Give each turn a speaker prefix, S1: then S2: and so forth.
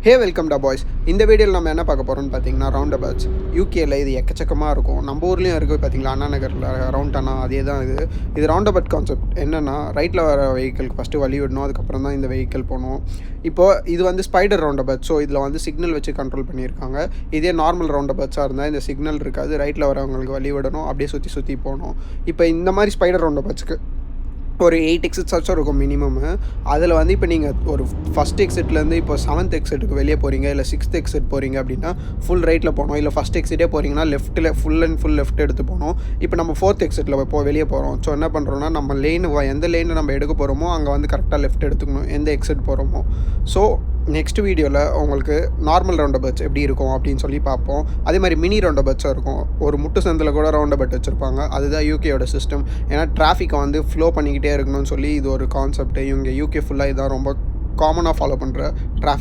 S1: ஹே welcome டா boys. இந்த வீடியோவில் நம்ம என்ன பார்க்க போகிறோம்னு பார்த்தீங்கன்னா ரவுண்ட் அபவுட்ஸ். யூகேயில் இது எக்கச்சக்கமாக இருக்கும். நம்ம ஊர்லேயும் இருக்குது பார்த்தீங்களா, அண்ணா நகரில் ரவுண்டானா அதே தான் இது. இது ரவுண்ட் அபவுட் கான்செப்ட் என்னென்னா, ரைட்டில் வர வெஹிக்கிளுக்கு ஃபஸ்ட்டு வழி விடணும், அதுக்கப்புறம் தான் இந்த வெஹிக்கிள் போகணும். இப்போது இது வந்து ஸ்பைடர் ரவுண்ட் அபவுட். ஸோ இதில் வந்து சிக்னல் வச்சு கண்ட்ரோல் பண்ணியிருக்காங்க. இதே நார்மல் ரவுண்ட் அபவுட்ஸாக இருந்தால் இந்த சிக்னல் இருக்காது, ரைட்டில் வரவங்களுக்கு வழி விடணும், அப்படியே சுற்றி சுற்றி போகணும். இப்போ இந்த மாதிரி ஸ்பைடர் ரவுண்ட் அபவுட்ஸ்க்கு ஒரு 8 எக்ஸிட்ஸ் ஆச்சும் இருக்கும் மினிமம்மு. அதில் வந்து இப்போ நீங்கள் ஒரு ஃபஸ்ட் எக்ஸிட்லேருந்து இப்போ 7th எக்ஸிட்டுக்கு வெளியே போகிறீங்க, இல்லை 6th எக்ஸிட் போகிறீங்க அப்படின்னா ஃபுல் ரைட்டில் போகணும். இல்லை ஃபஸ்ட் எக்ஸிட்டே போகிறீங்கன்னா லெஃப்ட்டில் ஃபுல் அண்ட் ஃபுல் லெஃப்ட் எடுத்து போகணும். இப்போ நம்ம 4th எக்ஸிட்டில் வெளியே போகிறோம். ஸோ என்ன பண்ணுறோன்னா, நம்ம எந்த லேனை நம்ம எடுக்க போகிறோமோ அங்கே வந்து கரெக்டாக லெஃப்ட் எடுத்துக்கணும், எந்த எக்ஸிட் போகிறோமோ. ஸோ நெக்ஸ்ட் வீடியோவில் உங்களுக்கு நார்மல் ரவுண்ட் அபவுட்ஸ் எப்படி இருக்கும் அப்படின்னு சொல்லி பார்ப்போம். அதே மாதிரி மினி ரவுண்ட் அபவுட்ஸாக இருக்கும். ஒரு முட்டு சந்தில் கூட ரவுண்ட் அபவுட் வச்சுருப்பாங்க. அதுதான் யூகேயோட சிஸ்டம். ஏன்னா டிராஃபிக்கை வந்து ஃப்ளோ பண்ணிக்கிட்டே இருக்கணும்னு சொல்லி இது ஒரு கான்செப்ட். இவங்க யூகே ஃபுல்லாக இதான் ரொம்ப காமனாக ஃபாலோ பண்ணுற டிராஃபிக்